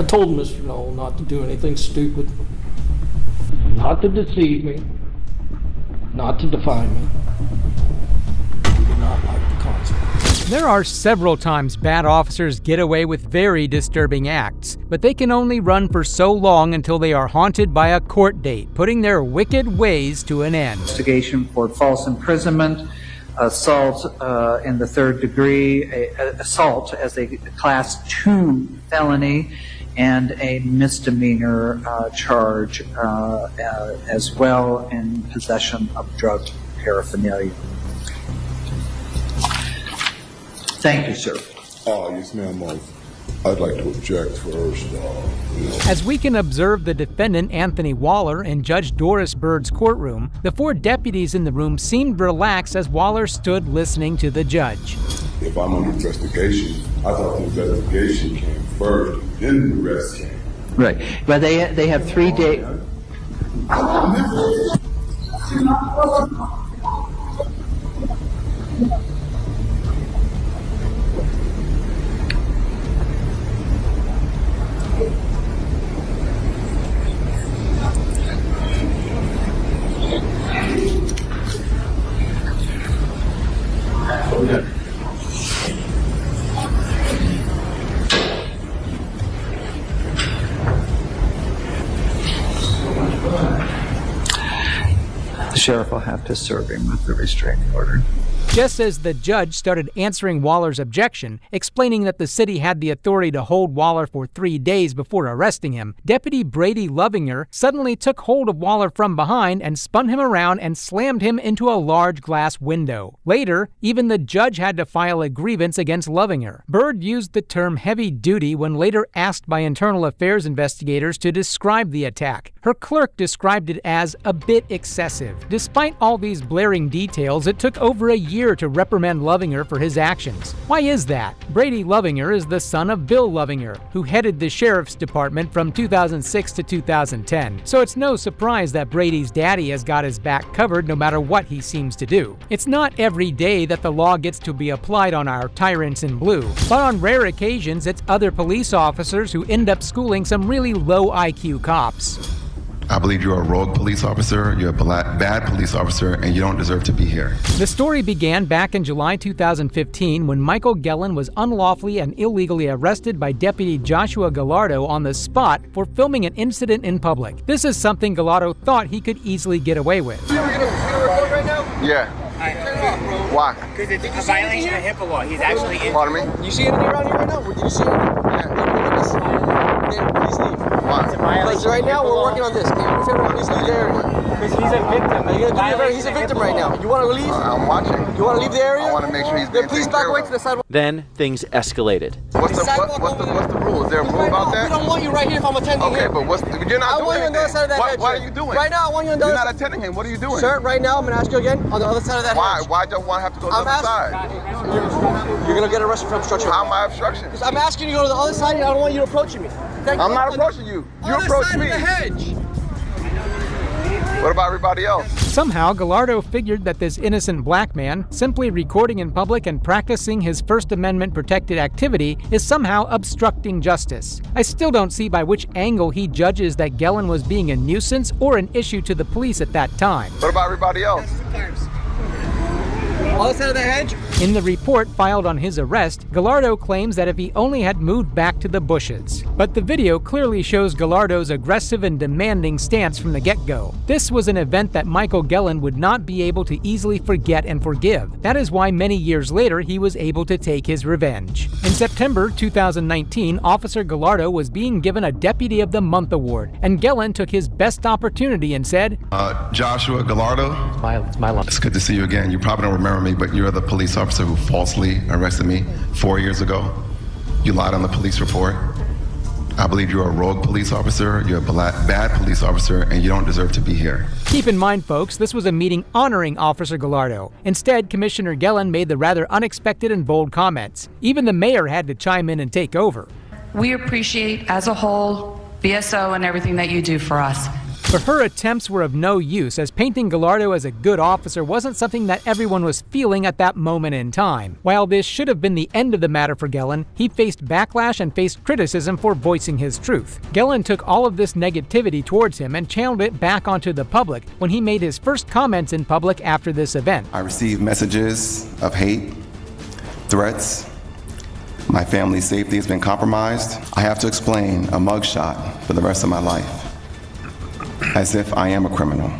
I told Mr. Knoll not to do anything stupid, not to deceive me, not to defy me. He did not like the consequences. There are several times bad officers get away with very disturbing acts, but they can only run for so long until they are haunted by a court date, putting their wicked ways to an end. Investigation for false imprisonment, assault in the third degree, assault as a Class 2 felony, and a misdemeanor charge as well in possession of drug paraphernalia. Thank you, sir. Yes, ma'am. I'd like to object first. As we can observe the defendant, Anthony Waller, in Judge Doris Bird's courtroom, the 4 deputies in the room seemed relaxed as Waller stood listening to the judge. If I'm under investigation, I thought the investigation came first, then the rest came. Right, but they have 3 days. The sheriff will have to serve him with the restraining order. Just as the judge started answering Waller's objection, explaining that the city had the authority to hold Waller for 3 days before arresting him, Deputy Brady Lovinger suddenly took hold of Waller from behind and spun him around and slammed him into a large glass window. Later, even the judge had to file a grievance against Lovinger. Bird used the term heavy duty when later asked by internal affairs investigators to describe the attack. Her clerk described it as a bit excessive. Despite all these blaring details, it took over a year to reprimand Lovinger for his actions. Why is that? Brady Lovinger is the son of Bill Lovinger, who headed the sheriff's department from 2006 to 2010. So it's no surprise that Brady's daddy has got his back covered no matter what he seems to do. It's not every day that the law gets to be applied on our tyrants in blue, but on rare occasions it's other police officers who end up schooling some really low IQ cops. I believe you're a rogue police officer, you're a bad police officer, and you don't deserve to be here. The story began back in July 2015 when Michael Gelin was unlawfully and illegally arrested by Deputy Joshua Gallardo on the spot for filming an incident in public. This is something Gallardo thought he could easily get away with. You gonna record right now? Yeah. Why? Because it's a violation of HIPAA law. He's actually in. Pardon me? You see anything around here right now? Did you see anything? Please leave. Why? It's a violation. Like right now, we're working on this. Can you please leave the area? Because he's a victim. He's a victim right now. You want to leave? I'm watching. You want to leave the area? I want to make sure he's being Please taken back care away of. to the sidewalk. Then things escalated. What's the rule? Is there a rule about that? We don't want you right here if I'm attending him. Okay, but you're not I want you on doing the other side of that anything. hedge. What are you doing? Right now, I want you on the other You're side. not attending him. What are you doing? Sir, right now, I'm going to ask you again on the other side of that hedge. Why do I have to go to the other side? You're going to get arrested for obstruction. How am I obstruction? I'm asking you to go to the other side and I don't want you approaching me. I'm not approaching you. You approach me. Other side of the hedge. What about everybody else? Somehow, Gallardo figured that this innocent black man, simply recording in public and practicing his First Amendment protected activity, is somehow obstructing justice. I still don't see by which angle he judges that Gelin was being a nuisance or an issue to the police at that time. What about everybody else? Other side of the hedge? In the report filed on his arrest, Gallardo claims that if he only had moved back to the bushes. But the video clearly shows Gallardo's aggressive and demanding stance from the get-go. This was an event that Michael Gelin would not be able to easily forget and forgive. That is why many years later he was able to take his revenge. In September 2019, Officer Gallardo was being given a Deputy of the Month award, and Gelin took his best opportunity and said, Joshua Gallardo, It's my luck. it's good to see you again. You probably don't remember me, but you're the police officer who falsely arrested me 4 years ago. You lied on the police report. I believe you're a rogue police officer, you're a bad police officer, and you don't deserve to be here. Keep in mind, folks, this was a meeting honoring Officer Gallardo. Instead, Commissioner Gelin made the rather unexpected and bold comments. Even the mayor had to chime in and take over. We appreciate, as a whole, BSO and everything that you do for us. But her attempts were of no use, as painting Gallardo as a good officer wasn't something that everyone was feeling at that moment in time. While this should have been the end of the matter for Gellin, he faced backlash and faced criticism for voicing his truth. Gellin took all of this negativity towards him and channeled it back onto the public when he made his first comments in public after this event. I received messages of hate, threats. My family's safety has been compromised. I have to explain a mugshot for the rest of my life, as if I am a criminal,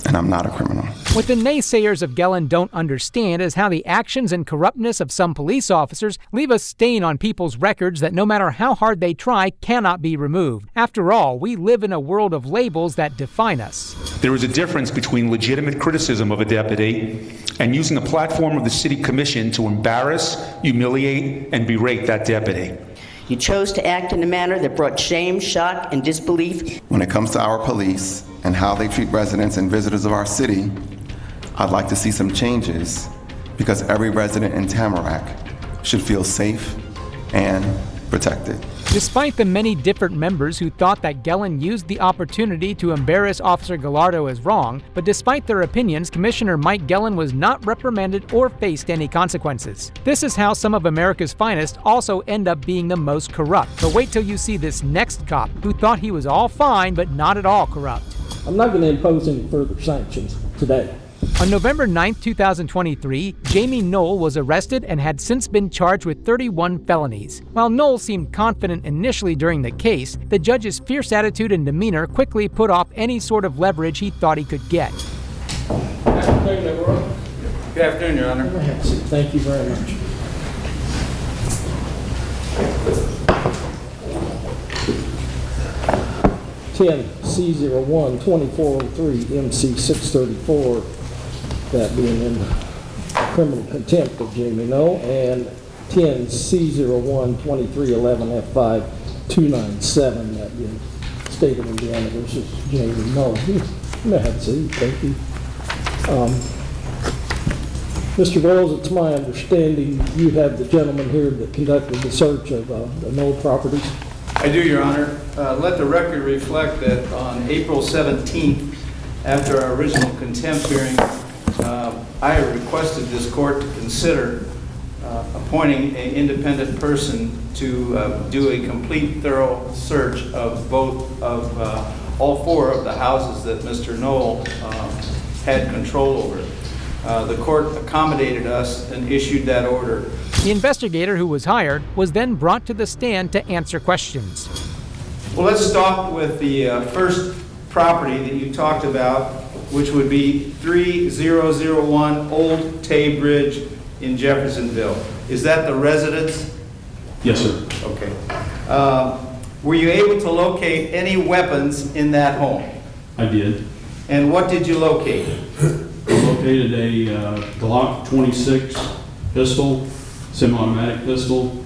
and I'm not a criminal. What the naysayers of Gellin don't understand is how the actions and corruptness of some police officers leave a stain on people's records that no matter how hard they try, cannot be removed. After all, we live in a world of labels that define us. There is a difference between legitimate criticism of a deputy and using the platform of the city commission to embarrass, humiliate, and berate that deputy. You chose to act in a manner that brought shame, shock, and disbelief. When it comes to our police and how they treat residents and visitors of our city, I'd like to see some changes, because every resident in Tamarack should feel safe and protected. Despite the many different members who thought that Gellin used the opportunity to embarrass Officer Gallardo as wrong, but despite their opinions, Commissioner Mike Gellin was not reprimanded or faced any consequences. This is how some of America's finest also end up being the most corrupt. But wait till you see this next cop who thought he was all fine but not at all corrupt. I'm not going to impose any further sanctions today. On November 9, 2023, Jamie Knoll was arrested and had since been charged with 31 felonies. While Knoll seemed confident initially during the case, the judge's fierce attitude and demeanor quickly put off any sort of leverage he thought he could get. Good afternoon, Good afternoon, Your Honor. Thank you very much. C01 2403 MC634. That being in criminal contempt of Jamie Knoll, and 10 C01 2311 F5 297, that being State of Indiana versus Jamie Knoll. You may have a seat. Thank you. Mr. Wells, it's my understanding you have the gentleman here that conducted the search of the Knoll properties. I do, Your Honor. Let the record reflect that on April 17th, after our original contempt hearing, I requested this court to consider appointing an independent person to do a complete, thorough search of all four of the houses that Mr. Knoll had control over. The court accommodated us and issued that order. The investigator who was hired was then brought to the stand to answer questions. Well, let's start with the first property that you talked about, which would be 3001 Old Tay Bridge in Jeffersonville. Is that the residence? Yes, sir. Okay. Were you able to locate any weapons in that home? I did. And what did you locate? I located a Glock 26 pistol, semi-automatic pistol,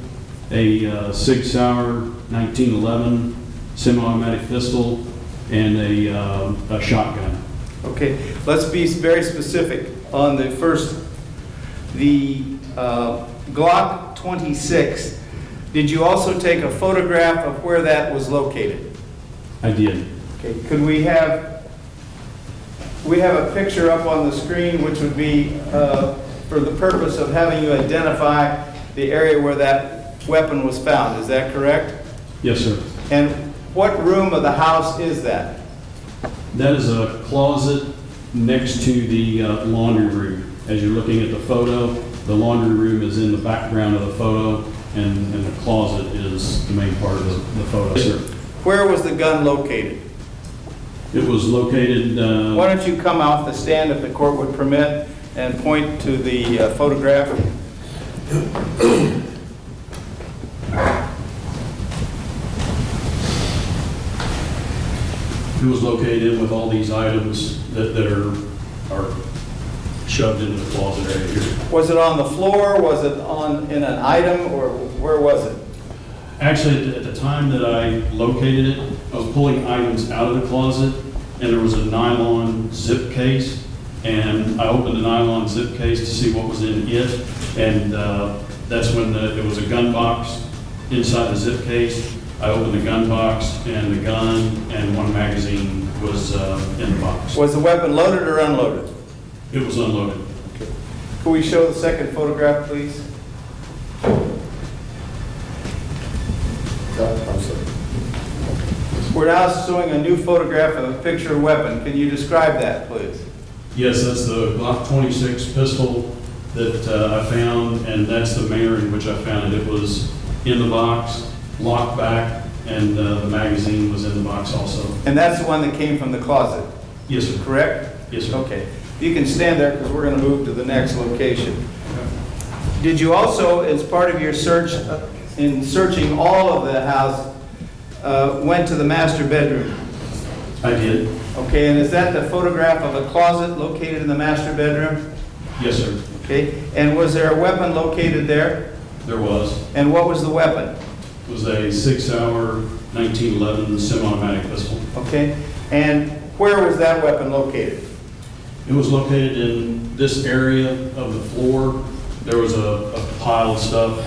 a Sig Sauer 1911 semi-automatic pistol, and a shotgun. Okay, let's be very specific on the first, the Glock 26. Did you also take a photograph of where that was located? I did. Okay, could we have a picture up on the screen which would be for the purpose of having you identify the area where that weapon was found, is that correct? Yes, sir. And what room of the house is that? That is a closet next to the laundry room. As you're looking at the photo, the laundry room is in the background of the photo, and the closet is the main part of the photo. Yes, sir. Where was the gun located? It was located... Why don't you come off the stand, if the court would permit, and point to the photograph? It was located in with all these items that are shoved into the closet area here. Was it on the floor? Was it in an item, or where was it? Actually, at the time that I located it, I was pulling items out of the closet, and there was a nylon zip case, and I opened the nylon zip case to see what was in it, and that's when there was a gun box inside the zip case, I opened the gun box, and the gun and one magazine was in the box. Was the weapon loaded or unloaded? It was unloaded. Can we show the second photograph, please? We're now showing a new photograph of a picture weapon. Can you describe that, please? Yes, that's the Glock 26 pistol that I found, and that's the manner in which I found it. It was in the box, locked back, and the magazine was in the box also. And that's the one that came from the closet? Yes, sir. Correct? Yes, sir. Okay. You can stand there because we're going to move to the next location. Did you also, as part of your search, in searching all of the house, went to the master bedroom? I did. Okay, and is that the photograph of a closet located in the master bedroom? Yes, sir. Okay, and was there a weapon located there? There was. And what was the weapon? It was a 6-hour 1911 semi-automatic pistol. Okay, and where was that weapon located? It was located in this area of the floor. There was a pile of stuff.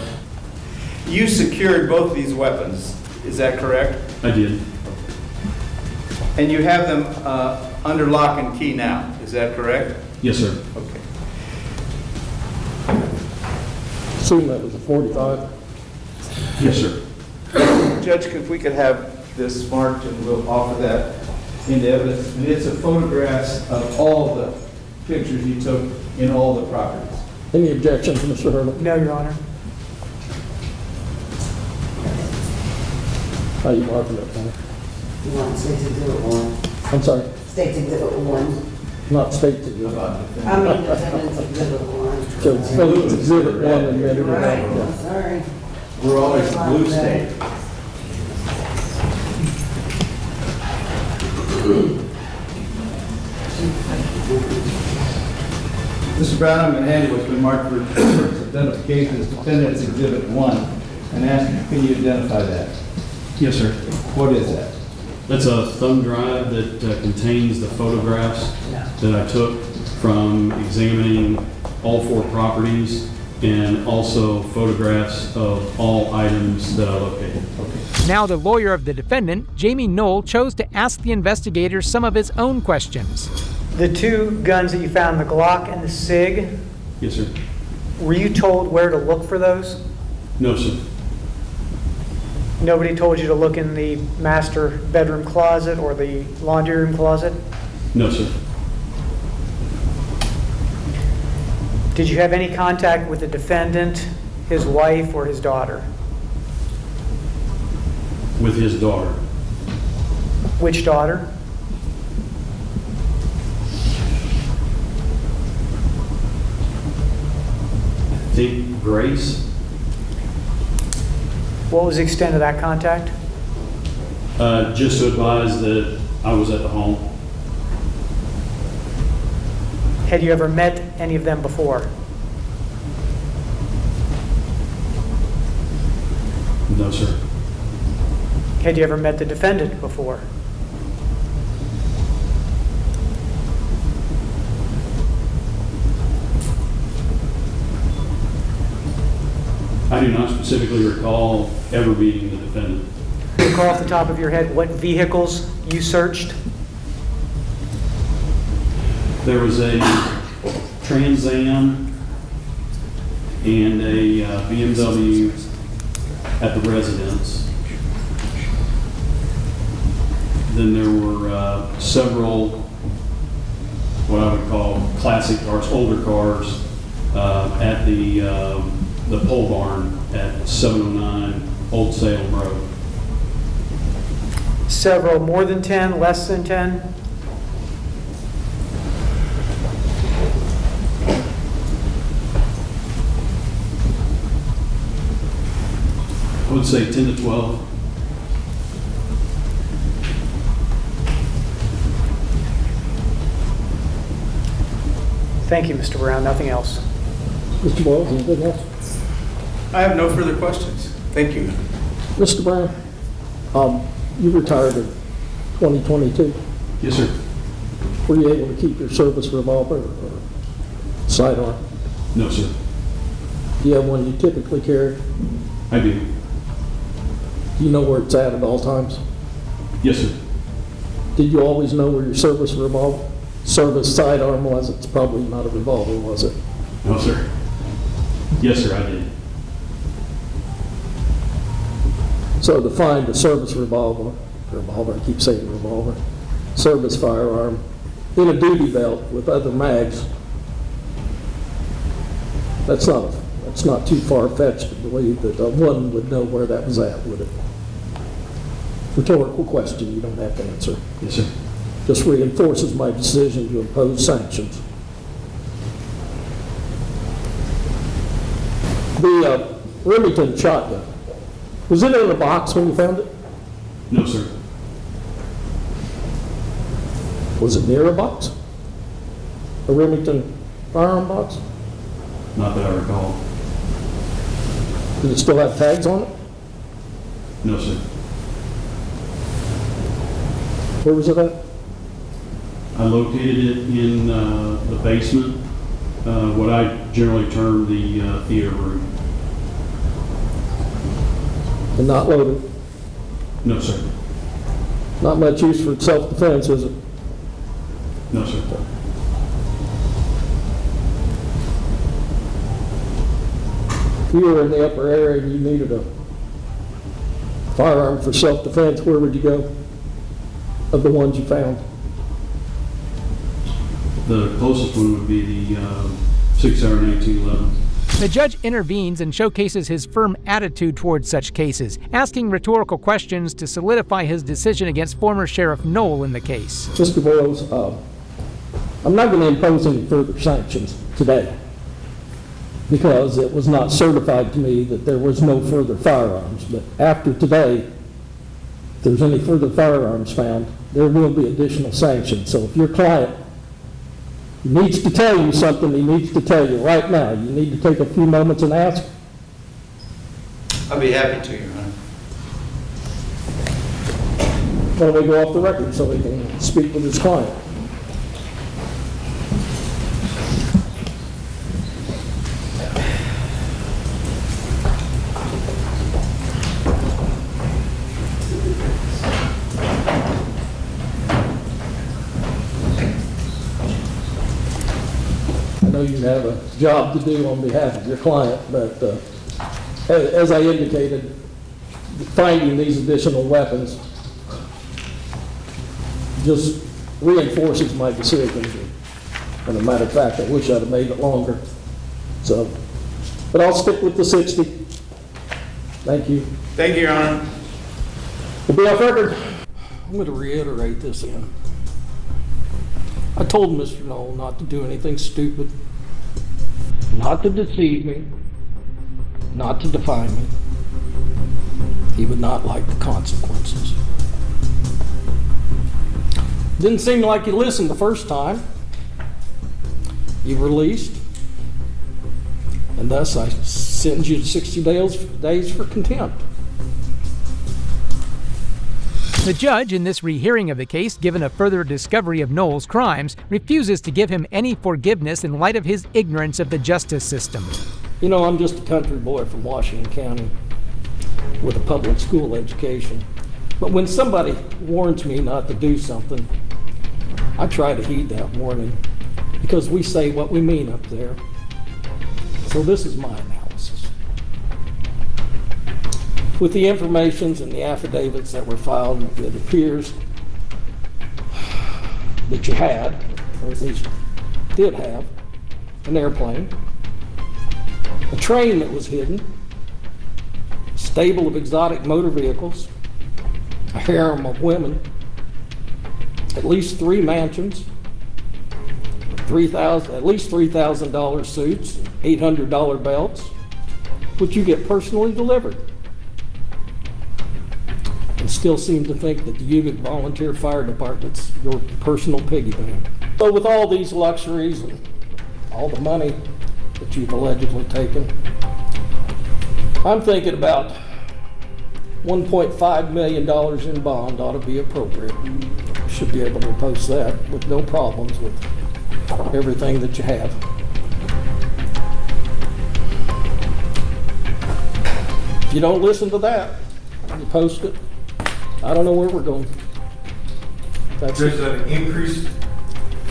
You secured both these weapons, is that correct? I did. And you have them under lock and key now, is that correct? Yes, sir. Okay. Assume that was a 45. Yes, sir. Judge, if we could have this marked and we'll offer that into evidence. And it's a photograph of all the pictures you took in all the properties. Any objections, Mr. Hurley? No, Your Honor. How you marking it, Paul? You want State's Exhibit 1? I'm sorry, State's Exhibit 1. not state exhibit. I mean, Defendant's Exhibit 1. So it's exhibit 1 and then You're right, yeah. sorry. We're always the blue state. Mr. Brown, I'm going to hand you what's been marked for identification as Defendant's Exhibit 1 and ask you, can you identify that? Yes, sir. What is that? That's a thumb drive that contains the photographs that I took from examining all 4 properties and also photographs of all items that I located. Now the lawyer of the defendant, Jamie Knoll, chose to ask the investigators some of his own questions. The 2 guns that you found, the Glock and the SIG, Yes, sir. were you told where to look for those? No, sir. Nobody told you to look in the master bedroom closet or the laundry room closet? No, sir. Did you have any contact with the defendant, his wife, or his daughter? With his daughter. Which daughter? I think Grace. What was the extent of that contact? Just to advise that I was at the home. Had you ever met any of them before? No, sir. Had you ever met the defendant before? I do not specifically recall ever meeting the defendant. Do you recall off the top of your head what vehicles you searched? There was a Trans Am and a BMW at the residence. Then there were several what I would call classic cars, older cars, at the pole barn at 709 Old Salem Road. Several, more than 10, less than 10? I would say 10 to 12. Thank you, Mr. Brown. Nothing else. Mr. Boyle, anything else? I have no further questions. Thank you. Mr. Brown, you retired in 2022. Yes, sir. Were you able to keep your service revolver or sidearm? No, sir. Do you have one you typically carry? I do. Do you know where it's at all times? Yes, sir. Did you always know where your service sidearm was? It's probably not a revolver, was it? No, sir. Yes, sir, I did. So to find a service revolver, I keep saying revolver, service firearm, in a duty belt with other mags, that's not too far-fetched to believe that one would know where that was at, would it? Rhetorical question, you don't have to answer. Yes, sir. Just reinforces my decision to impose sanctions. The Remington shotgun, was it in a box when you found it? No, sir. Was it near a box? A Remington firearm box? Not that I recall. Did it still have tags on it? No, sir. Where was it at? I located it in the basement, what I generally term the theater room. And not loaded? No, sir. Not much use for self-defense, is it? No, sir. If you were in the upper area and you needed a firearm for self-defense, where would you go of the ones you found? The closest one would be the 6R1911. The judge intervenes and showcases his firm attitude towards such cases, asking rhetorical questions to solidify his decision against former Sheriff Knoll in the case. Mr. Boyles, I'm not going to impose any further sanctions today because it was not certified to me that there was no further firearms. But after today, if there's any further firearms found, there will be additional sanctions. So if your client needs to tell you something, he needs to tell you right now. You need to take a few moments and ask. I'll be happy to, Your Honor. Why don't we go off the record so he can speak with his client? I know you have a job to do on behalf of your client, but as I indicated, finding these additional weapons just reinforces my decision. And a matter of fact, I wish I'd have made it longer. So, but I'll stick with the 60. Thank you. Thank you, Your Honor. We'll be off record. I'm going to reiterate this again. I told Mr. Knoll not to do anything stupid, not to deceive me, not to defy me. He would not like the consequences. Didn't seem like you listened the first time. You released, and thus I sentence you to 60 days for contempt. The judge, in this rehearing of the case, given a further discovery of Knoll's crimes, refuses to give him any forgiveness in light of his ignorance of the justice system. You know, I'm just a country boy from Washington County with a public school education. But when somebody warns me not to do something, I try to heed that warning because we say what we mean up there. So this is my analysis. With the informations and the affidavits that were filed, it appears that you had, or at least did have, an airplane, a train that was hidden, a stable of exotic motor vehicles, a harem of women, at least 3 mansions, at least $3,000 suits, $800 belts, which you get personally delivered. And still seem to think that the Ubik Volunteer Fire Department's your personal piggy bank. So with all these luxuries and all the money that you've allegedly taken, I'm thinking about $1.5 million in bond ought to be appropriate. Should be able to post that with no problems with everything that you have. If you don't listen to that, You post it. I don't know where we're going. That's There's an increase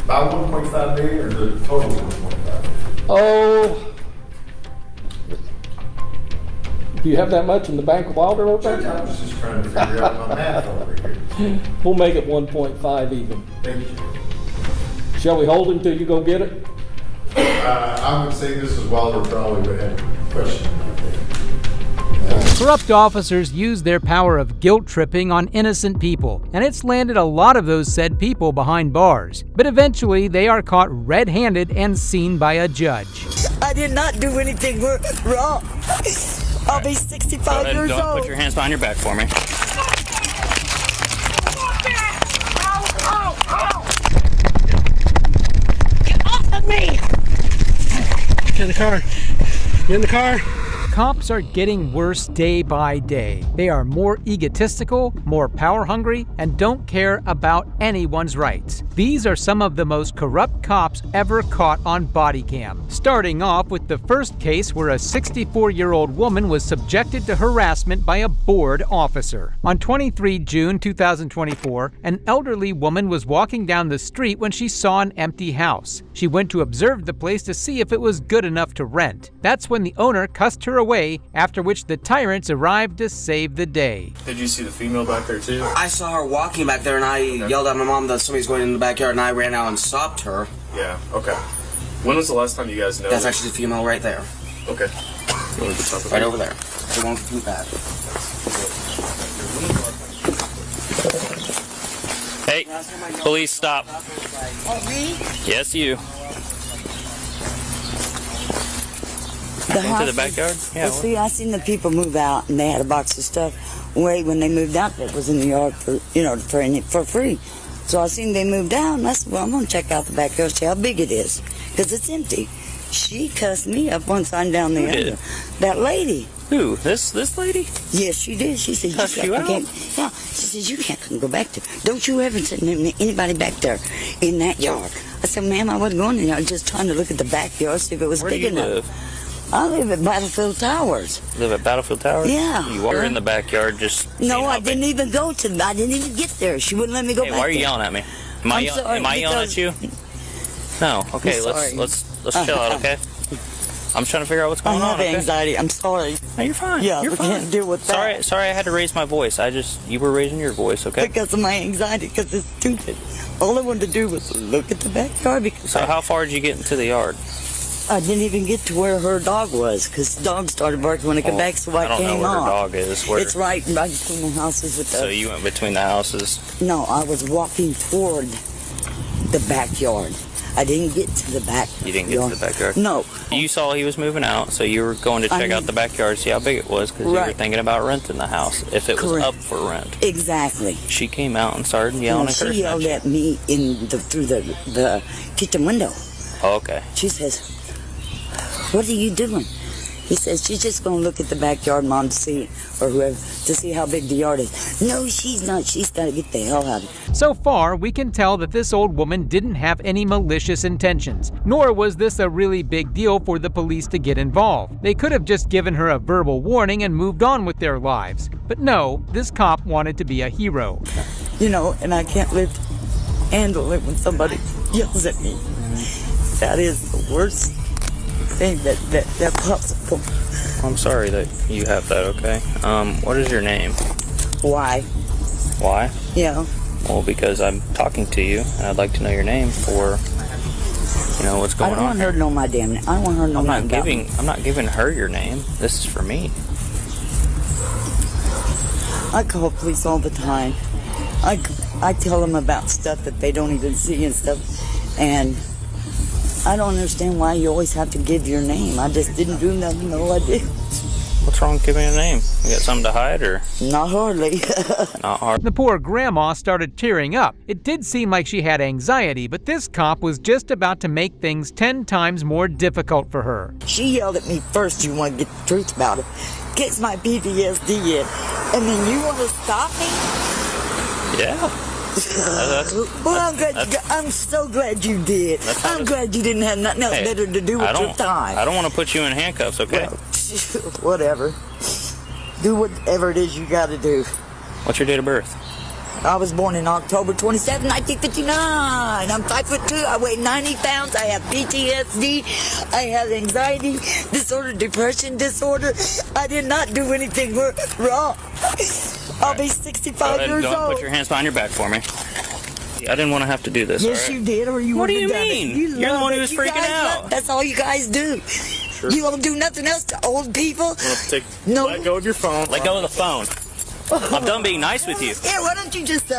by 1.5 million or the total 1.5? Oh, do you have that much in the Bank of Wilder over there? I was just trying to figure out my math over here. We'll make it 1.5 even. Thank you. Shall we hold him till you go get it? I would say Mrs. Wilder probably would have a question about that. Corrupt officers use their power of guilt tripping on innocent people, and it's landed a lot of those said people behind bars. But eventually, they are caught red-handed and seen by a judge. I did not do anything wrong. I'll be 65 years old. Don't put your hands behind your back for me. Get off of me! Get in the car. Get in the car. Cops are getting worse day by day. They are more egotistical, more power-hungry, and don't care about anyone's rights. These are some of the most corrupt cops ever caught on body cam. Starting off with the first case where a 64-year-old woman was subjected to harassment by a bored officer. On 23 June 2024, an elderly woman was walking down the street when she saw an empty house. She went to observe the place to see if it was good enough to rent. That's when the owner cussed her away, after which the tyrants arrived to save the day. Did you see the female back there too? I saw her walking back there and I yelled at my mom that somebody's going in the backyard and I ran out and stopped her. Yeah, okay. When was the last time you guys noticed? That's actually the female right there. Okay. You want to talk about right over there. The one with that. Hey, police, stop. Oh, me? Yes, you. Into the backyard? Yeah. Well, see, I seen the people move out, and they had a box of stuff. When they moved out, that was in the yard for free. So I seen they moved out, and I said, well, I'm going to check out the backyard, see how big it is, because it's empty. She cussed me up once I'm down there. Who did? That lady. Who? This lady? Yes, she did. She said, Cussed you out? Yeah. She said, you can't go back there. Don't you ever send anybody back there in that yard. I said, ma'am, I wasn't going in there. I was just trying to look at the backyard, see if it was Where big do you enough. live? I live at Battlefield Towers. Live at Battlefield Towers? Yeah. You were in the backyard just... No, I didn't even go to. I didn't even get there. She wouldn't let me go Hey, back why are you there. yelling at me? Am I yelling at you? No. Okay, let's chill out, okay? I'm trying to figure out what's going on. I have okay? anxiety. I'm sorry. No, you're fine. Yeah, you're we fine. can't deal with that. Sorry, I had to raise my voice. You were raising your voice, okay? Because of my anxiety, because it's stupid. All I wanted to do was look at the backyard. Because So how far did you get into the yard? I didn't even get to where her dog was, because the dog started barking when I got back, so I don't know came where on. her dog is. Where? It's right between the houses with the... So you went between the houses? No, I was walking toward the backyard. I didn't get to the back. You didn't get to the backyard? No. You saw he was moving out, so you were going to check out the backyard, see how big it was, because you were thinking about renting the house, if it was up for rent. Exactly. She came out and started yelling and cursing She yelled at me through the kitchen window. Oh, okay. She says, what are you doing? He says, she's just going to look at the backyard, Mom, to see, or whoever, to see how big the yard is. No, she's not. She's got to get the hell out of here. So far, we can tell that this old woman didn't have any malicious intentions, nor was this a really big deal for the police to get involved. They could have just given her a verbal warning and moved on with their lives. But no, this cop wanted to be a hero. You know, and I can't handle it when somebody yells at me. That is the worst thing that possible. I'm sorry that you have that, okay? What is your name? Why? Why? Yeah. Well, because I'm talking to you, and I'd like to know your name for, what's going on. I don't want her to know my damn name. I don't want her to know my name. I'm not giving her your name. This is for me. I call police all the time. I tell them about stuff that they don't even see and stuff, and I don't understand why you always have to give your name. I just didn't do nothing. No, I did. What's wrong with giving a name? You got something to hide, or? Not hardly. Not hard. The poor grandma started tearing up. It did seem like she had anxiety, but this cop was just about to make things 10 times more difficult for her. She yelled at me first, you want to get the truth about it. Gets my PTSD in. And then you want to stop me? Yeah. Well, I'm so glad you did. I'm glad you didn't have nothing else better to do with your time. I don't want to put you in handcuffs, okay? Well, whatever. Do whatever it is you got to do. What's your date of birth? I was born in October 27, 1959. I'm 5'2". I weigh 90 pounds. I have PTSD. I have anxiety disorder, depression disorder. I did not do anything wrong. I'll be 65 years Don't old. put your hands behind your back for me. I didn't want to have to do this. Yes, all right? you did, or you What do wouldn't you have done mean? it. You're the one who was freaking out. That's all you guys do. You don't do nothing else to old people. Let go of your phone. Let go of the phone. I'm done being nice with you. Here, why don't you just,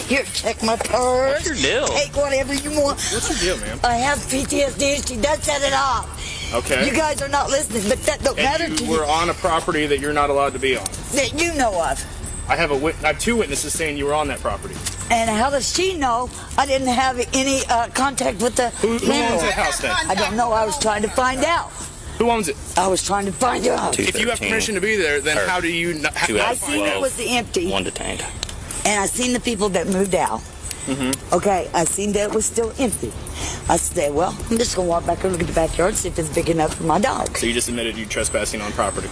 here, check my purse. What's your deal? Take whatever you want. What's your deal, man? I have PTSD. She does set it off. Okay. You guys are not listening, but that don't matter And to you you. were on a property that you're not allowed to be on. That you know of. I have 2 witnesses saying you were on that property. And how does she know I didn't have any contact with the Who owns that house then? I don't know. I was trying to find out. Who owns it? I was trying to find out. If you have permission to be there, then how do you not have I seen it was empty. 1 detained. And I seen the people that moved out. Mm-hmm. Okay, I seen that it was still empty. I said, well, I'm just going to walk back and look at the backyard, see if it's big enough for my dog. So you just admitted you trespassing on property.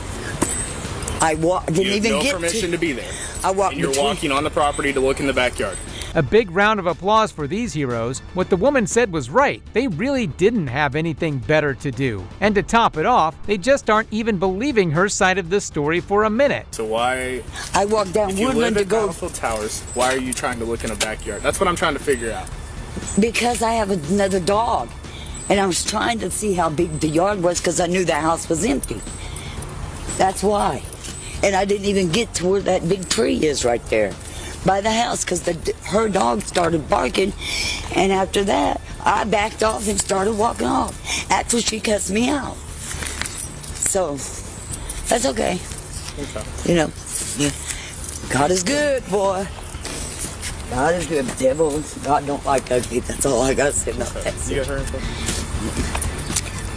I didn't You have even no get permission to be there. I walked And you're between- walking on the property to look in the backyard. A big round of applause for these heroes. What the woman said was right. They really didn't have anything better to do. And to top it off, they just aren't even believing her side of the story for a minute. So why? I walked down If you Woodland live to at go Battlefield Towers, why are you trying to look in a backyard? That's what I'm trying to figure out. because I have another dog. And I was trying to see how big the yard was because I knew the house was empty. That's why. And I didn't even get to where that big tree is right there by the house because her dog started barking. And after that, I backed off and started walking off after she cussed me out. So, that's okay. You know, God is good, boy. God is good, devil. God don't like ugly. That's all I got to say about that. You got her info?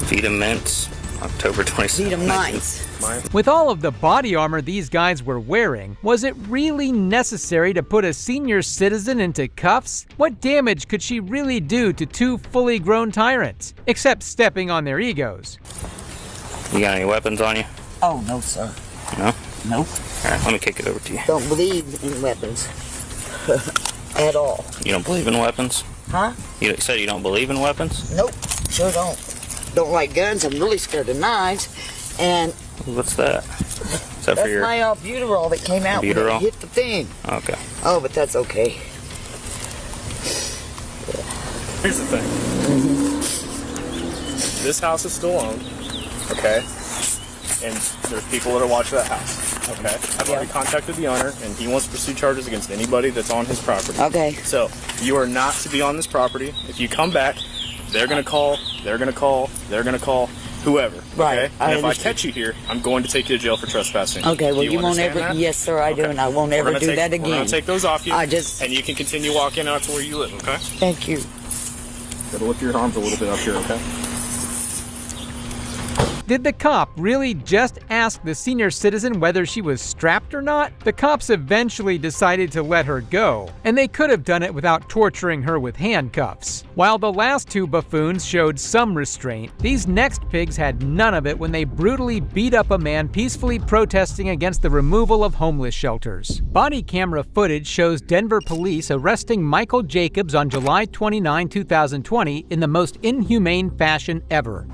Vita Mints, October 26th. Vita Mints. With all of the body armor these guys were wearing, was it really necessary to put a senior citizen into cuffs? What damage could she really do to 2 fully grown tyrants? Except stepping on their egos. You got any weapons on you? Oh, no, sir. No? Nope. All right, let me kick it over to you. Don't believe in weapons. At all. You don't believe in weapons? Huh? You said you don't believe in weapons? Nope. Sure don't. Don't like guns. I'm really scared of knives. And What's that? Is that that's for your... my albuterol that came out when Albuterol? it hit the thing. Okay. Oh, but that's okay. Here's the thing. This house is still owned, okay? And there's people that are watching that house, okay? I've already contacted the owner, and he wants to pursue charges against anybody that's on his property. Okay. So, you are not to be on this property. If you come back, they're going to call, they're going to call, they're going to call, whoever, Right, okay? I And if I understand. catch you here, I'm going to take you to jail for trespassing. Okay, well, Do you won't understand ever. that? Yes, sir, I do, and I won't We're ever gonna do take- that We're again. going to take those off you, I just. and you can continue walking out to where you live, okay? Thank you. Gotta lift your arms a little bit up here, okay? Did the cop really just ask the senior citizen whether she was strapped or not? The cops eventually decided to let her go, and they could have done it without torturing her with handcuffs. While the last 2 buffoons showed some restraint, these next pigs had none of it when they brutally beat up a man peacefully protesting against the removal of homeless shelters. Body camera footage shows Denver police arresting Michael Jacobs on July 29, 2020 in the most inhumane fashion ever.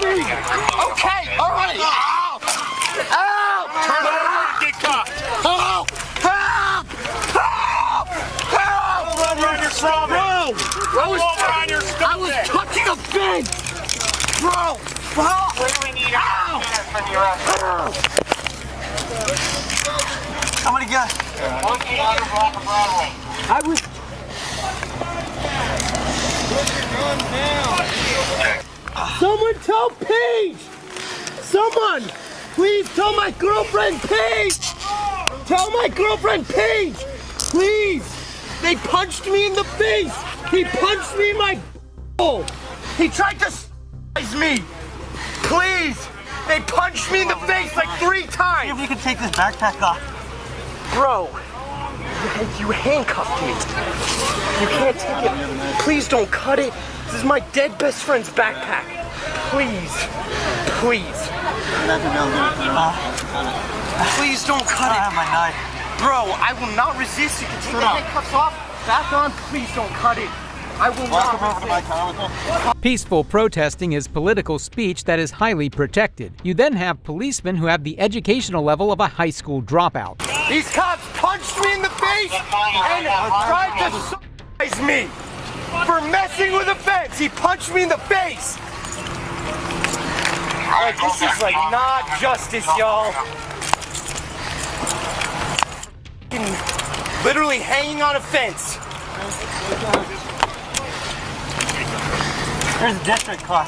Okay, all right. Ow! Ow! Turn around and get caught. Help! Help! Help! Help! Roll over on your stomach. Roll over on your stomach. I was touching a pig. Bro! Help! Where do we need Ow! How many guys? 1400 block of Broadway. I was... Someone tell Paige! Someone! Please tell my girlfriend Paige! Tell my girlfriend Paige! Please! They punched me in the face! He punched me in my b****. He tried to me. Please. They punched me in the face like 3 times. If you could take this backpack off. Bro, you handcuffed me. You can't take it. Please don't cut it. This is my dead best friend's backpack. Please. Please. Please don't cut it. I have my knife. Bro, I will not resist. You can take the handcuffs off. Back on. Please don't cut it. I will not resist. Over to my car with them. Peaceful protesting is political speech that is highly protected. You then have policemen who have the educational level of a high school dropout. These cops punched me in the face and tried to surprise me for messing with a fence. He punched me in the face. Like, this is like not justice, y'all. Literally hanging on a fence. Here's the district car.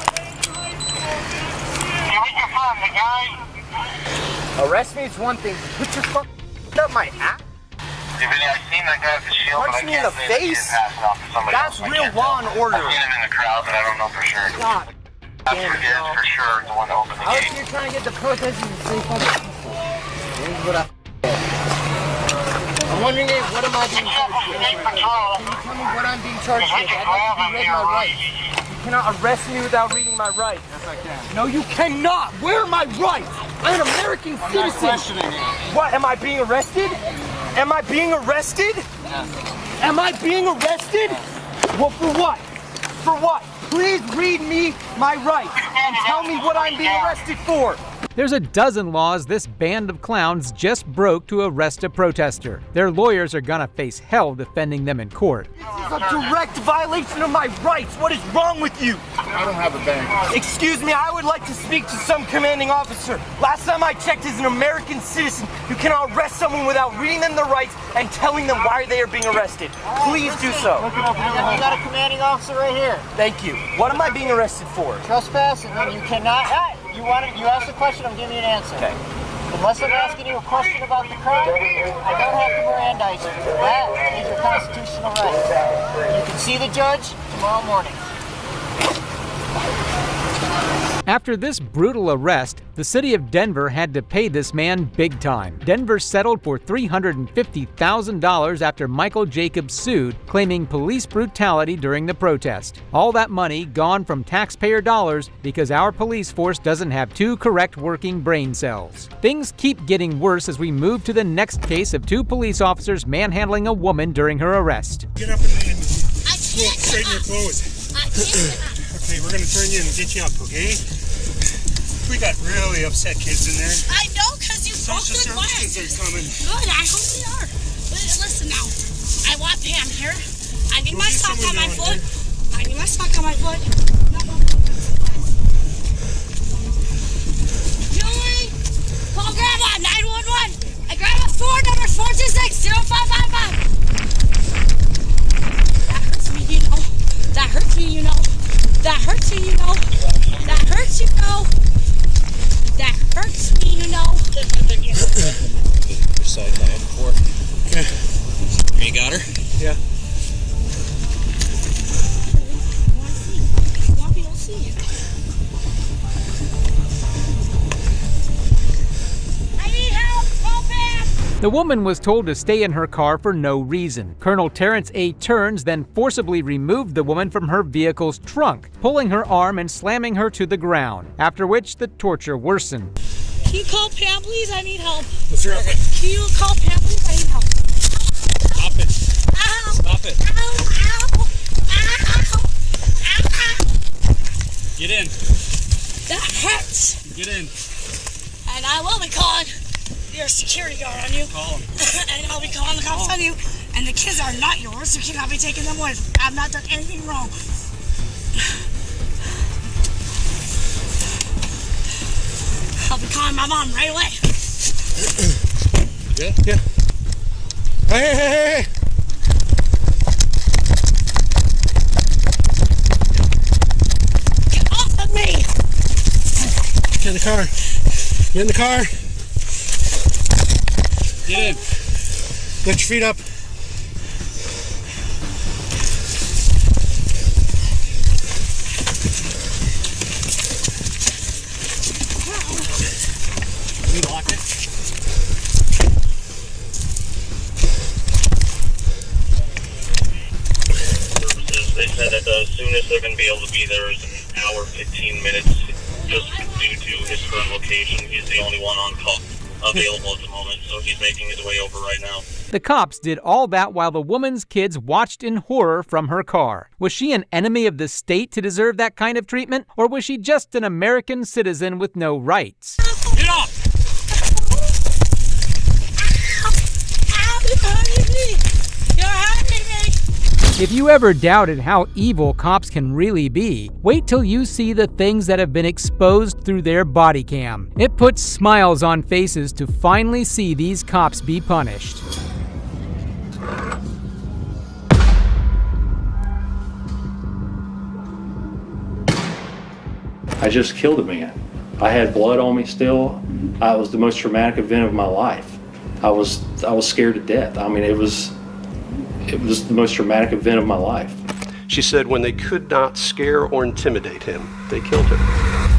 Arrest me is one thing. Put your fuck up my ass. Punch me in the face? That's real law and order. I've seen him in the crowd, but I don't know for sure. God. That's for sure the one that opened the Out gate. here trying to get the protesters to say something peaceful. Here's what I'm wondering, what am I being charged with? Can you tell me what I'm being charged with? I'd like to be read my rights. You cannot arrest me without reading my rights. Yes, I can. No, you cannot. Where are my rights? I'm an American citizen. I'm not questioning you. What, am I being arrested? Am I being arrested? Yes. Am I being arrested? Well, for what? For what? Please read me my rights and tell me what I'm being arrested for. There's a dozen laws this band of clowns just broke to arrest a protester. Their lawyers are gonna face hell defending them in court. This is a direct violation of my rights. What is wrong with you? I don't have a bag. Excuse me, I would like to speak to some commanding officer. Last time I checked, as an American citizen, you cannot arrest someone without reading them their rights and telling them why they are being arrested. Please do so. Look it up. You got a commanding officer right here. Thank you. What am I being arrested for? Trespass, and then you cannot. You asked a question, I'm giving you an answer. Okay. Unless I'm asking you a question about the crime, I don't have to Mirandize you. That is your constitutional right. You can see the judge tomorrow morning. After this brutal arrest, the city of Denver had to pay this man big time. Denver settled for $350,000 after Michael Jacobs sued, claiming police brutality during the protest. All that money gone from taxpayer dollars because our police force doesn't have 2 correct working brain cells. Things keep getting worse as we move to the next case of 2 police officers manhandling a woman during her arrest. Get up and straighten your clothes. Okay, we're gonna turn you and get you up, okay? We got really upset kids in there. I know, because you broke the glass. Social services are coming. Good, I hope they are. But listen now, I want Pam here. I need my sock on my foot. I need my sock on my foot. Julie, call Grandma, 911. And Grandma's phone number is 426-0555. That hurts me, you know. That hurts me, you know. That hurts me, you know. That hurts, you know. That hurts me, you know. Your side by him before. Okay. You got her? Yeah. I want people to see you. I need help! Help him! The woman was told to stay in her car for no reason. Colonel Terrence A. Turns then forcibly removed the woman from her vehicle's trunk, pulling her arm and slamming her to the ground, after which the torture worsened. Can you call Pam, please? I need help. What's wrong? Can you call Pam, please? I need help. Stop it. Ow! Stop it. Ow! Ow! Ow! Ow! Get in. That hurts! Get in. And I will be calling your security guard on you. Call him. And I'll be calling the cops on you. And the kids are not yours. You cannot be taking them away. I've not done anything wrong. I'll be calling my mom right away. Yeah? Yeah. Hey! Get off of me! Get in the car. Get in the car. Get in. Lift your feet up. You locked it? They said that the soonest they're going to be able to be there is an hour, 15 minutes, just due to his current location. He's the only one on call available at the moment, so he's making his way over right now. The cops did all that while the woman's kids watched in horror from her car. Was she an enemy of the state to deserve that kind of treatment? Or was she just an American citizen with no rights? Get off! You're hurting me! If you ever doubted how evil cops can really be, wait till you see the things that have been exposed through their body cam. It puts smiles on faces to finally see these cops be punished. I just killed a man. I had blood on me still. It was the most traumatic event of my life. I was scared to death. I mean, it was the most traumatic event of my life. She said when they could not scare or intimidate him, they killed him.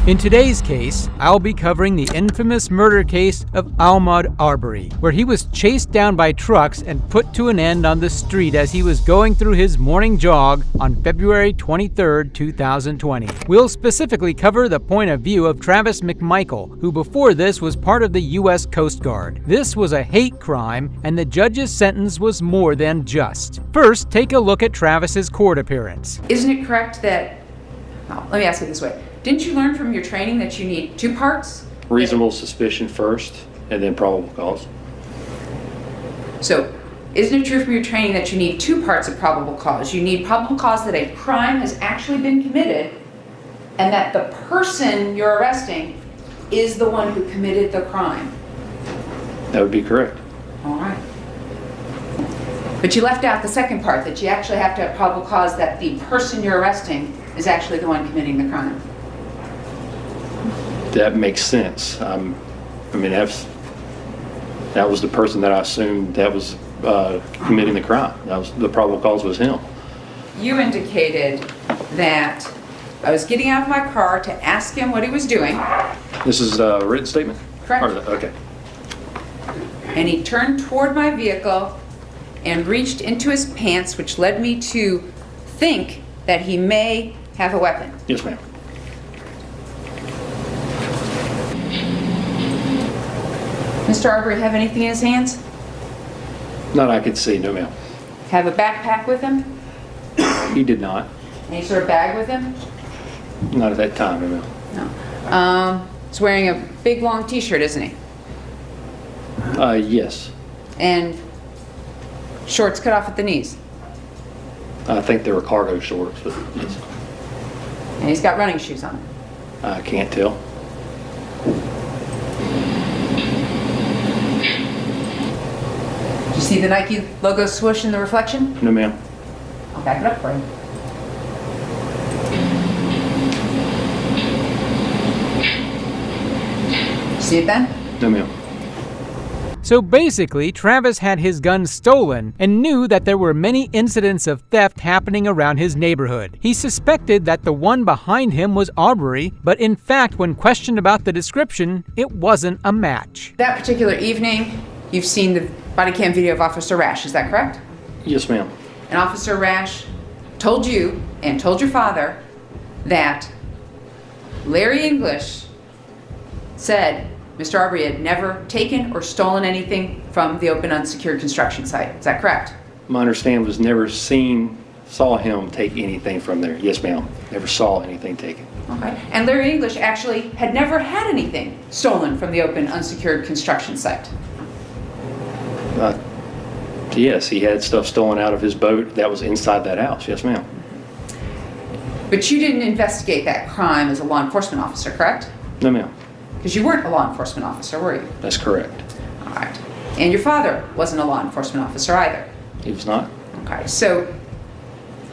In today's case, I'll be covering the infamous murder case of Ahmaud Arbery, where he was chased down by trucks and put to an end on the street as he was going through his morning jog on February 23, 2020. We'll specifically cover the point of view of Travis McMichael, who before this was part of the U.S. Coast Guard. This was a hate crime, and the judge's sentence was more than just. First, take a look at Travis's court appearance. Isn't it correct that, let me ask it this way. Didn't you learn from your training that you need 2 parts? Reasonable suspicion first, and then probable cause. So, isn't it true from your training that you need 2 parts of probable cause? You need probable cause that a crime has actually been committed, and that the person you're arresting is the one who committed the crime. That would be correct. All right. But you left out the second part, that you actually have to have probable cause that the person you're arresting is actually the one committing the crime. That makes sense. I mean, that was the person that I assumed that was committing the crime. That was the probable cause was him. You indicated that I was getting out of my car to ask him what he was doing. This is a written statement? Correct. Okay. And he turned toward my vehicle and reached into his pants, which led me to think that he may have a weapon. Yes, ma'am. Mr. Arbery have anything in his hands? Not I could see, no ma'am. Have a backpack with him? He did not. Any sort of bag with him? Not at that time, no ma'am. No. He's wearing a big long t-shirt, isn't he? Yes. And shorts cut off at the knees? I think they were cargo shorts, but yes. And he's got running shoes on. I can't tell. Did you see the Nike logo swoosh in the reflection? No, ma'am. I'll back it up for you. See it then? No, ma'am. So basically, Travis had his gun stolen and knew that there were many incidents of theft happening around his neighborhood. He suspected that the one behind him was Arbery, but in fact, when questioned about the description, it wasn't a match. That particular evening, you've seen the body cam video of Officer Rash, is that correct? Yes, ma'am. And Officer Rash told you and told your father that Larry English said Mr. Arbery had never taken or stolen anything from the open unsecured construction site. Is that correct? My understanding was never saw him take anything from there. Yes, ma'am. Never saw anything taken. Okay. And Larry English actually had never had anything stolen from the open unsecured construction site. Yes, he had stuff stolen out of his boat that was inside that house. Yes, ma'am. But you didn't investigate that crime as a law enforcement officer, correct? No, ma'am. Because you weren't a law enforcement officer, were you? That's correct. All right. And your father wasn't a law enforcement officer either? He was not. Okay. So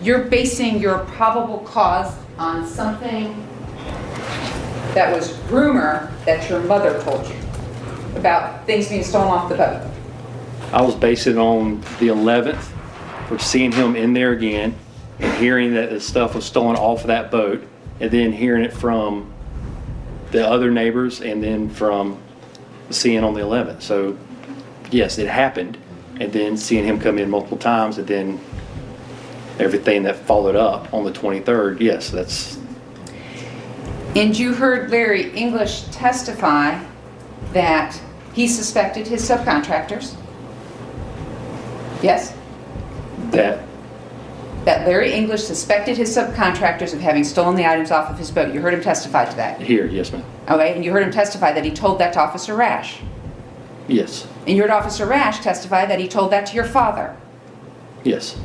you're basing your probable cause on something that was rumor that your mother told you about things being stolen off the boat? I was basing it on the 11th for seeing him in there again and hearing that the stuff was stolen off of that boat, and then hearing it from the other neighbors and then from seeing on the 11th. So, yes, it happened. And then seeing him come in multiple times, and then everything that followed up on the 23rd, yes, that's... And you heard Larry English testify that he suspected his subcontractors? Yes? That Larry English suspected his subcontractors of having stolen the items off of his boat. You heard him testify to that? Here, yes, ma'am. Okay, and you heard him testify that he told that to Officer Rash? Yes. And you heard Officer Rash testify that he told that to your father? Yes.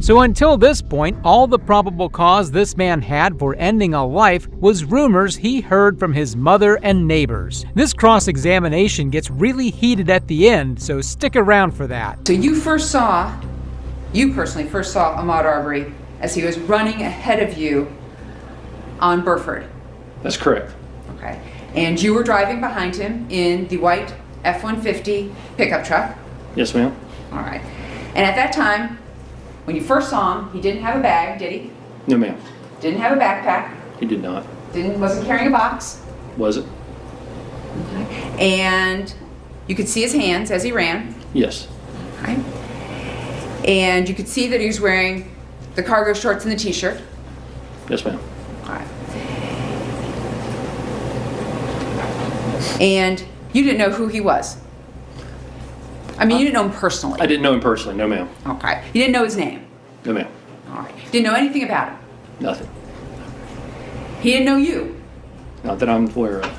So until this point, all the probable cause this man had for ending a life was rumors he heard from his mother and neighbors. This cross-examination gets really heated at the end, so stick around for that. So you personally first saw Ahmaud Arbery as he was running ahead of you on Burford? That's correct. Okay. And you were driving behind him in the white F-150 pickup truck? Yes, ma'am. All right. And at that time, when you first saw him, he didn't have a bag, did he? No, ma'am. Didn't have a backpack? He did not. Wasn't carrying a box? Was it? Okay. And you could see his hands as he ran? Yes. Okay. And you could see that he was wearing the cargo shorts and the t-shirt? Yes, ma'am. All right. And you didn't know who he was? I mean, you didn't know him personally? I didn't know him personally, no, ma'am. Okay. You didn't know his name? No, ma'am. All right. Didn't know anything about him? Nothing. He didn't know you? Not that I'm aware of.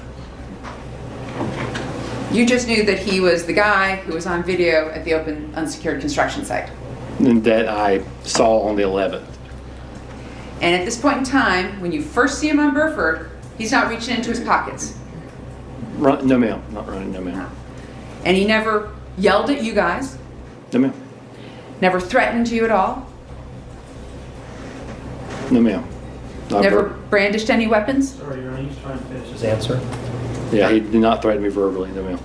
You just knew that he was the guy who was on video at the open unsecured construction site? And that I saw on the 11th. And at this point in time, when you first see him on Burford, he's not reaching into his pockets? No, ma'am. Not running, no, ma'am. And he never yelled at you guys? No, ma'am. Never threatened you at all? No, ma'am. Never brandished any weapons? Sorry, Your Honor, he's trying to finish his answer. Yeah, he did not threaten me verbally, no, ma'am.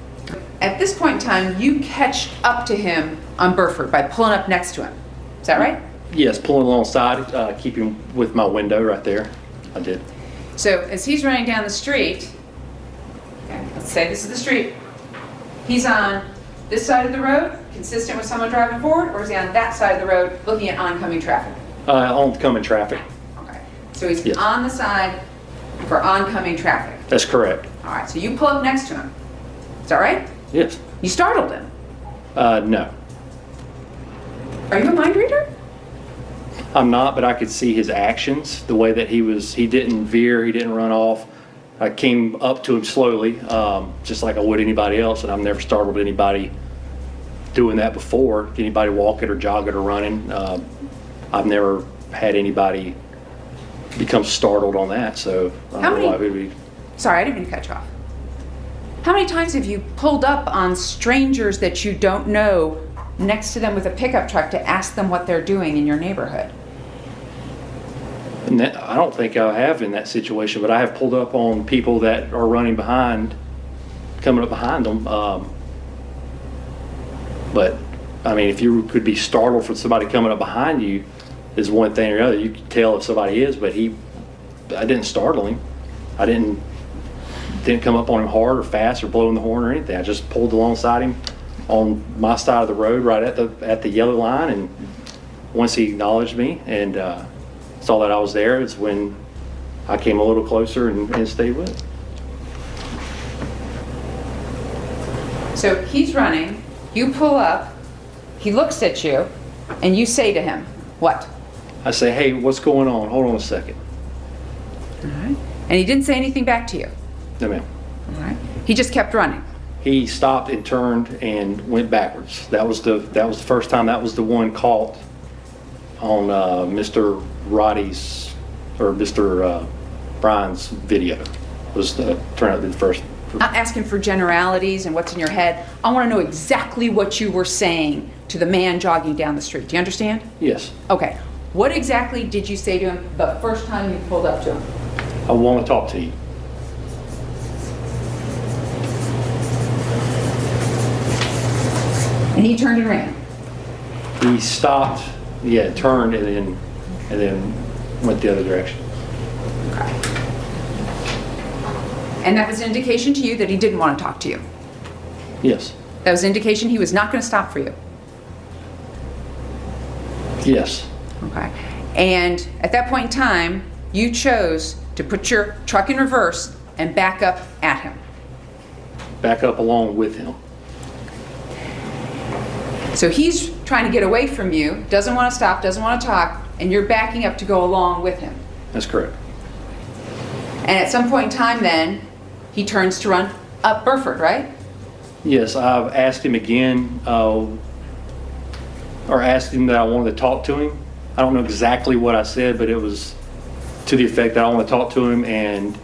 At this point in time, you catch up to him on Burford by pulling up next to him. Is that right? Yes, pulling alongside, keeping with my window right there. I did. So as he's running down the street, okay, let's say this is the street, he's on this side of the road, consistent with someone driving forward, or is he on that side of the road looking at oncoming traffic? Oncoming traffic. Okay. So he's Yes. on the side for oncoming traffic. That's correct. All right, so you pull up next to him. Is that right? Yes. You startled him. No. Are you a mind reader? I'm not, but I could see his actions, the way that he didn't veer, he didn't run off. I came up to him slowly, just like I would anybody else, and I've never startled anybody doing that before, anybody walking or jogging or running. I've never had anybody become startled on that, so I don't know why we'd be... Sorry, I didn't mean to cut you off. How many times have you pulled up on strangers that you don't know next to them with a pickup truck to ask them what they're doing in your neighborhood? I don't think I have in that situation, but I have pulled up on people that are running behind, coming up behind them. But, I mean, if you could be startled for somebody coming up behind you is one thing or the other. You can tell if somebody is, but I didn't startle him. I didn't come up on him hard or fast or blowing the horn or anything. I just pulled alongside him on my side of the road right at the yellow line, and once he acknowledged me and saw that I was there is when I came a little closer and stayed with him. So he's running, you pull up, he looks at you, and you say to him, what? I say, hey, what's going on? Hold on a second. All right. And he didn't say anything back to you? No, ma'am. All right. He just kept running? He stopped and turned and went backwards. That was the first time. That was the one caught on Mr. Roddy's or Mr. Brian's video. Turned out to be the first. Not asking for generalities and what's in your head. I want to know exactly what you were saying to the man jogging down the street. Do you understand? Yes. Okay. What exactly did you say to him the first time you pulled up to him? I want to talk to you. And he turned and ran? He stopped, turned and then went the other direction. Okay. And that was an indication to you that he didn't want to talk to you? Yes. That was indication he was not going to stop for you. Yes. Okay. And at that point in time, you chose to put your truck in reverse and back up at him. Back up along with him. So he's trying to get away from you, doesn't want to stop, doesn't want to talk, and you're backing up to go along with him. That's correct. And at some point in time then, he turns to run up Burford, right? Yes, I've asked him again, or asked him that I wanted to talk to him. I don't know exactly what I said, but it was to the effect that I want to talk to him and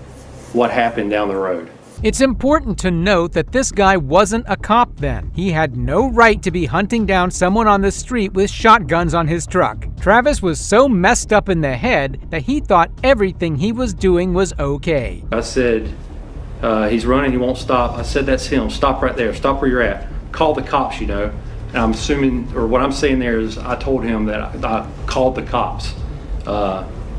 what happened down the road. It's important to note that this guy wasn't a cop then. He had no right to be hunting down someone on the street with shotguns on his truck. Travis was so messed up in the head that he thought everything he was doing was okay. I said, he's running, he won't stop. I said, that's him. Stop right there. Stop where you're at. Call the cops, you know. And I'm assuming, or what I'm saying there is I told him that I called the cops.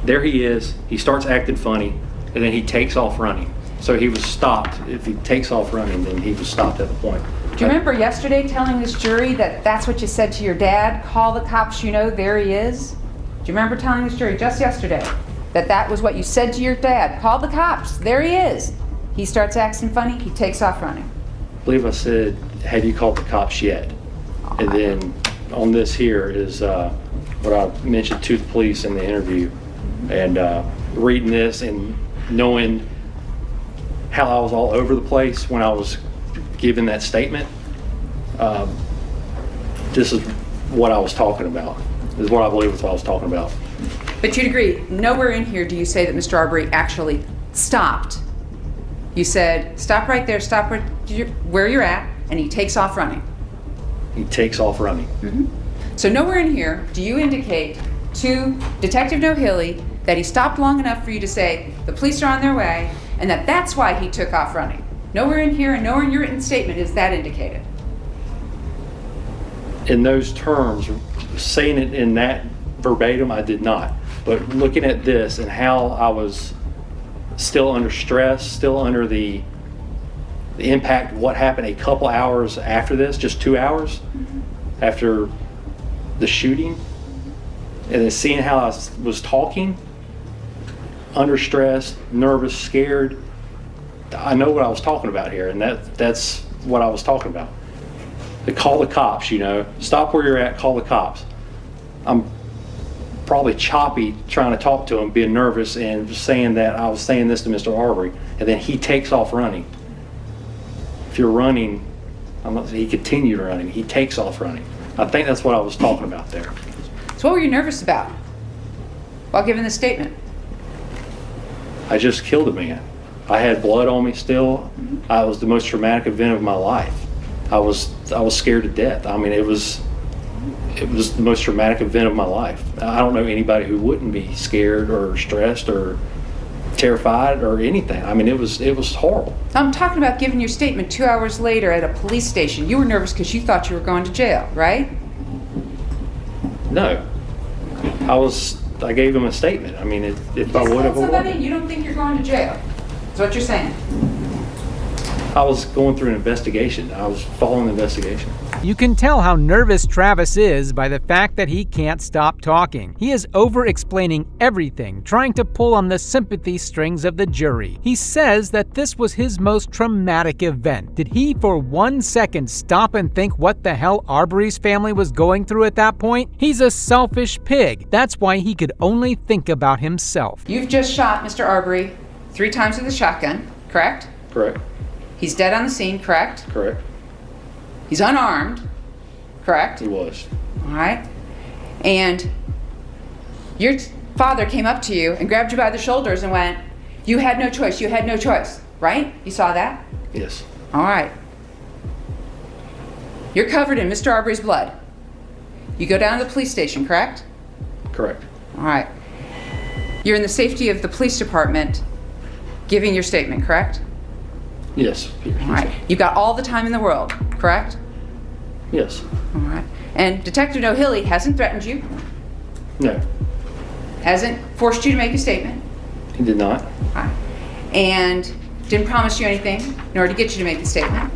There he is. He starts acting funny, and then he takes off running. So he was stopped. If he takes off running, then he was stopped at the point. Do you remember yesterday telling this jury that that's what you said to your dad? Call the cops, you know, there he is? Do you remember telling this jury just yesterday that that was what you said to your dad? Call the cops, there he is. He starts acting funny, he takes off running. I believe I said, have you called the cops yet? And then on this here is what I mentioned to the police in the interview. And reading this and knowing how I was all over the place when I was giving that statement, this is what I was talking about. This is what I believe is what I was talking about. But you'd agree, nowhere in here do you say that Mr. Arbery actually stopped. You said, stop right there, stop right where you're at, and he takes off running. He takes off running. Mm-hmm. So nowhere in here do you indicate to Detective Nohilly that he stopped long enough for you to say, the police are on their way, and that that's why he took off running. Nowhere in here and nowhere in your written statement is that indicated. In those terms, saying it in that verbatim, I did not. But looking at this and how I was still under stress, still under the impact of what happened a couple hours after this, just 2 hours after the shooting, and then seeing how I was talking, under stress, nervous, scared, I know what I was talking about here, and that's what I was talking about. They call the cops, you know, stop where you're at, call the cops. I'm probably choppy trying to talk to him, being nervous and saying that I was saying this to Mr. Arbery, and then he takes off running. If you're running, he continued running, he takes off running. I think that's what I was talking about there. So what were you nervous about while giving this statement? I just killed a man. I had blood on me still. It was the most traumatic event of my life. I was scared to death. I mean, it was the most traumatic event of my life. I don't know anybody who wouldn't be scared or stressed or terrified or anything. I mean, it was horrible. I'm talking about giving your statement 2 hours later at a police station. You were nervous because you thought you were going to jail, right? No. I gave him a statement. I mean, if I would have... Somebody, you don't think you're going to jail. That's what you're saying. I was going through an investigation. I was following the investigation. You can tell how nervous Travis is by the fact that he can't stop talking. He is over-explaining everything, trying to pull on the sympathy strings of the jury. He says that this was his most traumatic event. Did he for 1 second stop and think what the hell Arbery's family was going through at that point? He's a selfish pig. That's why he could only think about himself. You've just shot Mr. Arbery 3 times with a shotgun, correct? Correct. He's dead on the scene, correct? Correct. He's unarmed, correct? He was. All right. And your father came up to you and grabbed you by the shoulders and went, you had no choice, you had no choice, right? You saw that? Yes. All right. You're covered in Mr. Arbery's blood. You go down to the police station, correct? Correct. All right. You're in the safety of the police department giving your statement, correct? Yes. All right. You've got all the time in the world, correct? Yes. All right. And Detective Nohilly hasn't threatened you? No. Hasn't forced you to make a statement? He did not. All right. And didn't promise you anything in order to get you to make the statement?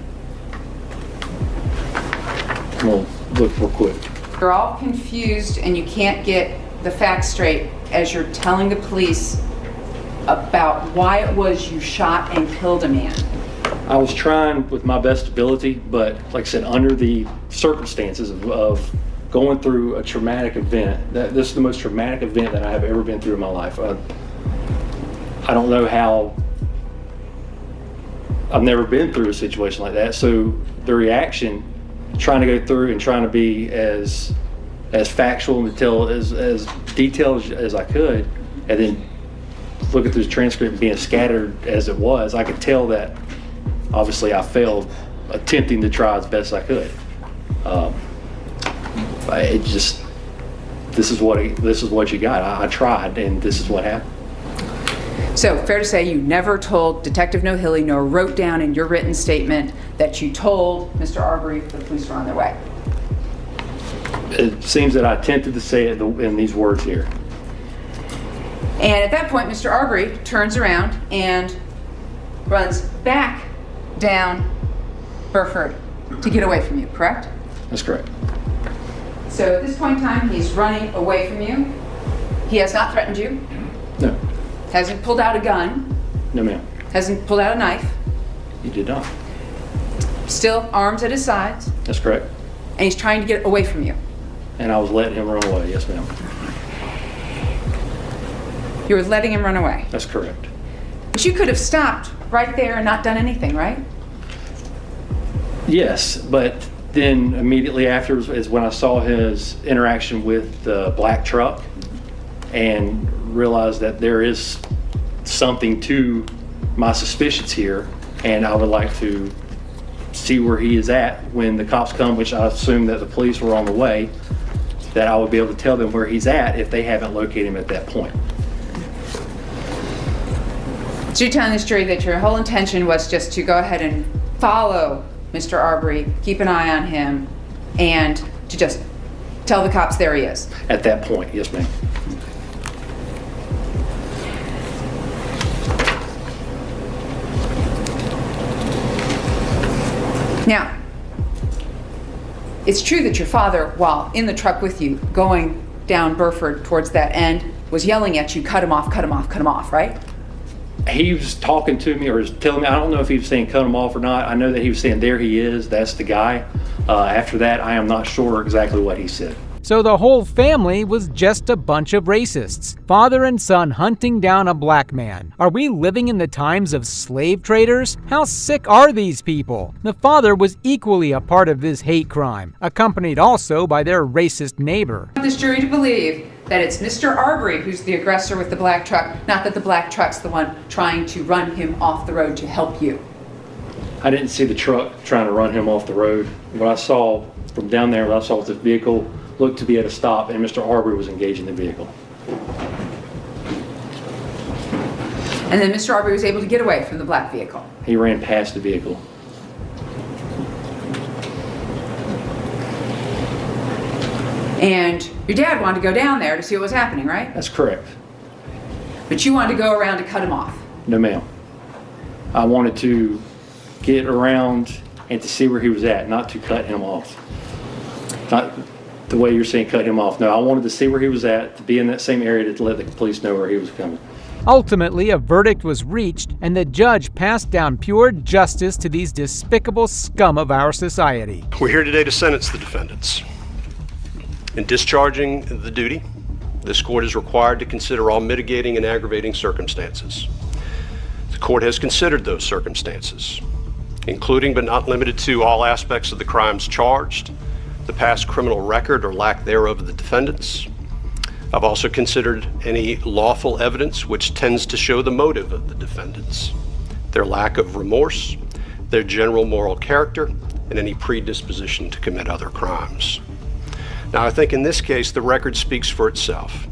We'll look real quick. You're all confused and you can't get the facts straight as you're telling the police about why it was you shot and killed a man. I was trying with my best ability, but like I said, under the circumstances of going through a traumatic event, this is the most traumatic event that I have ever been through in my life. I don't know how, I've never been through a situation like that, so the reaction, trying to go through and trying to be as factual and tell as detailed as I could, and then looking through the transcript being scattered as it was, I could tell that obviously I failed attempting to try as best I could. It just, this is what you got. I tried, and this is what happened. So, fair to say you never told Detective Nohilly nor wrote down in your written statement that you told Mr. Arbery the police were on their way? It seems that I attempted to say it in these words here. And at that point, Mr. Arbery turns around and runs back down Burford to get away from you, correct? That's correct. So at this point in time, he's running away from you. He has not threatened you. No. Hasn't pulled out a gun. No, ma'am. Hasn't pulled out a knife. He did not. Still arms at his sides. That's correct. And he's trying to get away from you. And I was letting him run away, yes, ma'am. You were letting him run away. That's correct. But you could have stopped right there and not done anything, right? Yes, but then immediately after is when I saw his interaction with the black truck and realized that there is something to my suspicions here, and I would like to see where he is at when the cops come, which I assume that the police were on the way, that I would be able to tell them where he's at if they haven't located him at that point. So you're telling this jury that your whole intention was just to go ahead and follow Mr. Arbery, keep an eye on him, and to just tell the cops there he is? At that point, yes, ma'am. Now, it's true that your father, while in the truck with you, going down Burford towards that end, was yelling at you, cut him off, cut him off, cut him off, right? He was talking to me or was telling me, I don't know if he was saying cut him off or not. I know that he was saying there he is, that's the guy. After that, I am not sure exactly what he said. So the whole family was just a bunch of racists. Father and son hunting down a black man. Are we living in the times of slave traders? How sick are these people? The father was equally a part of this hate crime, accompanied also by their racist neighbor. I want this jury to believe that it's Mr. Arbery who's the aggressor with the black truck, not that the black truck's the one trying to run him off the road to help you. I didn't see the truck trying to run him off the road. What I saw from down there, what I saw was the vehicle looked to be at a stop, and Mr. Arbery was engaging the vehicle. And then Mr. Arbery was able to get away from the black vehicle. He ran past the vehicle. And your dad wanted to go down there to see what was happening, right? That's correct. But you wanted to go around to cut him off. No, ma'am. I wanted to get around and to see where he was at, not to cut him off. Not the way you're saying cut him off. No, I wanted to see where he was at, to be in that same area to let the police know where he was coming. Ultimately, a verdict was reached, and the judge passed down pure justice to these despicable scum of our society. We're here today to sentence the defendants. In discharging the duty, this court is required to consider all mitigating and aggravating circumstances. The court has considered those circumstances, including but not limited to all aspects of the crimes charged, the past criminal record or lack thereof of the defendants. I've also considered any lawful evidence which tends to show the motive of the defendants, their lack of remorse, their general moral character, and any predisposition to commit other crimes. Now, I think in this case, the record speaks for itself,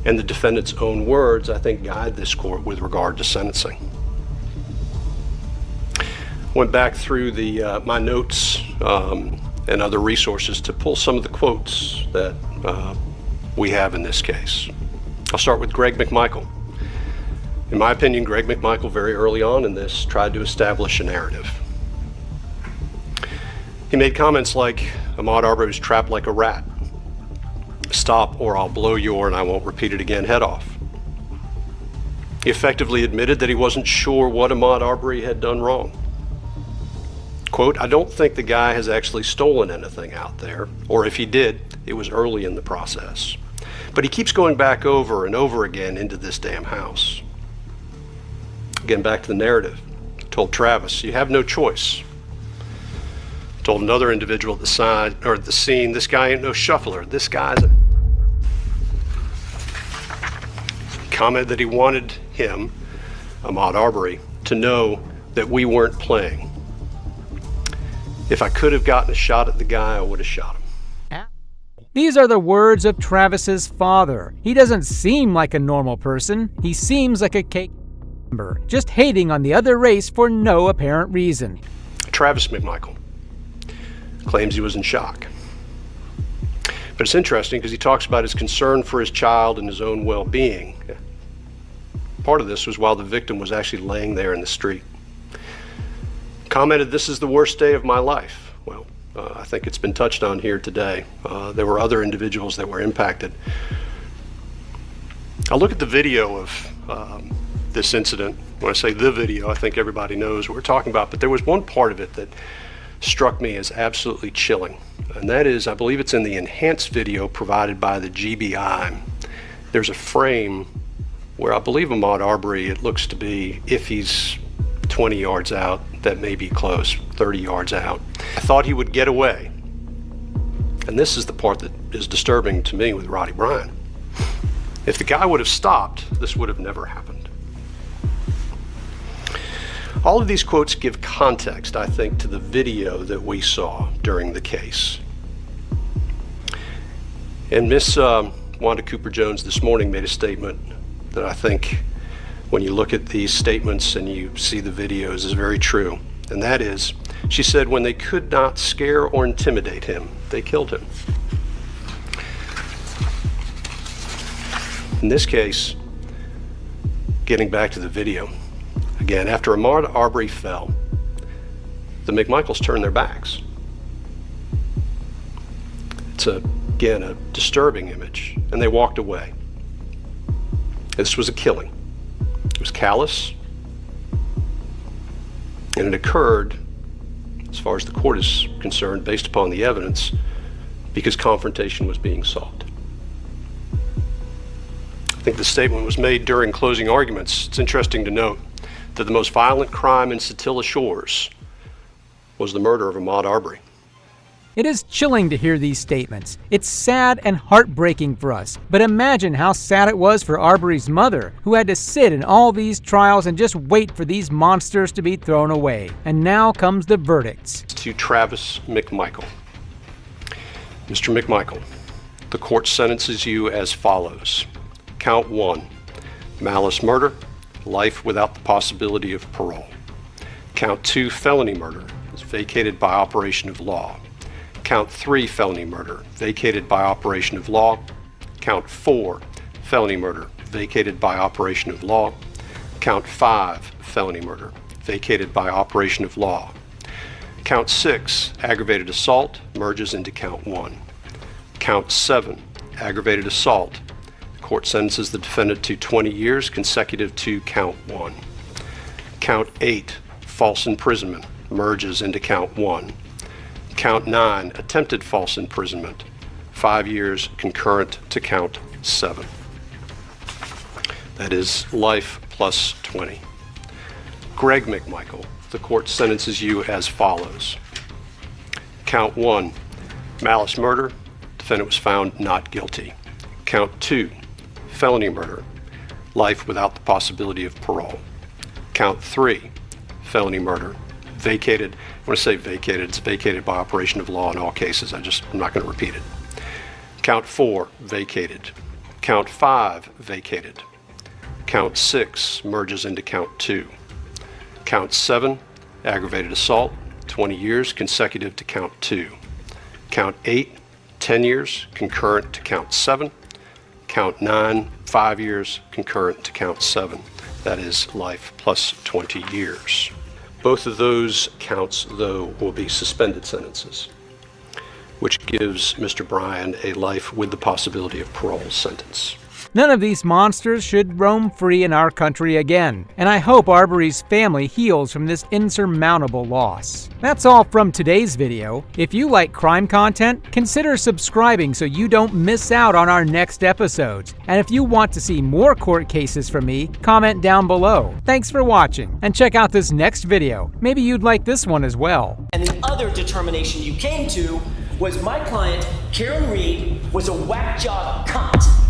and the defendant's own words, I think, guide this court with regard to sentencing. Went back through my notes and other resources to pull some of the quotes that we have in this case. I'll start with Greg McMichael. In my opinion, Greg McMichael very early on in this tried to establish a narrative. He made comments like, Ahmaud Arbery was trapped like a rat. Stop or I'll blow your, and I won't repeat it again, head off. He effectively admitted that he wasn't sure what Ahmaud Arbery had done wrong. Quote, I don't think the guy has actually stolen anything out there, or if he did, it was early in the process. But he keeps going back over and over again into this damn house. Again, back to the narrative. Told Travis, you have no choice. Told another individual at the scene, this guy ain't no shuffler. This guy's a... Commented that he wanted him, Ahmaud Arbery, to know that we weren't playing. If I could have gotten a shot at the guy, I would have shot him. These are the words of Travis's father. He doesn't seem like a normal person. He seems like a cake member, just hating on the other race for no apparent reason. Travis McMichael claims he was in shock. But it's interesting because he talks about his concern for his child and his own well-being. Part of this was while the victim was actually laying there in the street. Commented, this is the worst day of my life. Well, I think it's been touched on here today. There were other individuals that were impacted. I look at the video of this incident. When I say the video, I think everybody knows what we're talking about, but there was one part of it that struck me as absolutely chilling. And that is, I believe it's in the enhanced video provided by the GBI. There's a frame where I believe Ahmaud Arbery, it looks to be, if he's 20 yards out, that may be close, 30 yards out. I thought he would get away. And this is the part that is disturbing to me with Roddy Bryant. If the guy would have stopped, this would have never happened. All of these quotes give context, I think, to the video that we saw during the case. And Miss Wanda Cooper-Jones this morning made a statement that I think, when you look at these statements and you see the videos, is very true. And that is, she said, when they could not scare or intimidate him, they killed him. In this case, getting back to the video, again, after Ahmaud Arbery fell, the McMichaels turned their backs. It's, again, a disturbing image, and they walked away. This was a killing. It was callous, and it occurred, as far as the court is concerned, based upon the evidence, because confrontation was being sought. I think the statement was made during closing arguments. It's interesting to note that the most violent crime in Satilla Shores was the murder of Ahmaud Arbery. It is chilling to hear these statements. It's sad and heartbreaking for us. But imagine how sad it was for Arbery's mother, who had to sit in all these trials and just wait for these monsters to be thrown away. And now comes the verdicts. To Travis McMichael. Mr. McMichael, the court sentences you as follows. Count 1, malice murder, life without the possibility of parole. Count 2, felony murder, is vacated by operation of law. Count 3, felony murder, vacated by operation of law. Count 4, felony murder, vacated by operation of law. Count 5, felony murder, vacated by operation of law. Count 6, aggravated assault, merges into count 1. Count 7, aggravated assault. The court sentences the defendant to 20 years consecutive to count 1. Count 8, false imprisonment, merges into count 1. Count 9, attempted false imprisonment, 5 years concurrent to count 7. That is life plus 20. Greg McMichael, the court sentences you as follows. Count 1, malice murder, defendant was found not guilty. Count 2, felony murder, life without the possibility of parole. Count 3, felony murder, vacated. When I say vacated, it's vacated by operation of law in all cases. I'm not going to repeat it. Count 4, vacated. Count 5, vacated. Count 6 merges into count 2. Count 7, aggravated assault, 20 years consecutive to count 2. Count 8, 10 years concurrent to count 7. Count 9, 5 years concurrent to count 7. That is life plus 20 years. Both of those counts, though, will be suspended sentences. which gives Mr. Bryan a life with the possibility of parole sentence. None of these monsters should roam free in our country again, and I hope Arbery's family heals from this insurmountable loss. That's all from today's video. If you like crime content, consider subscribing so you don't miss out on our next episodes. And if you want to see more court cases from me, comment down below. Thanks for watching, and check out this next video. Maybe you'd like this one as well. And the other determination you came to was my client, Karen Reed, was a whack job cunt.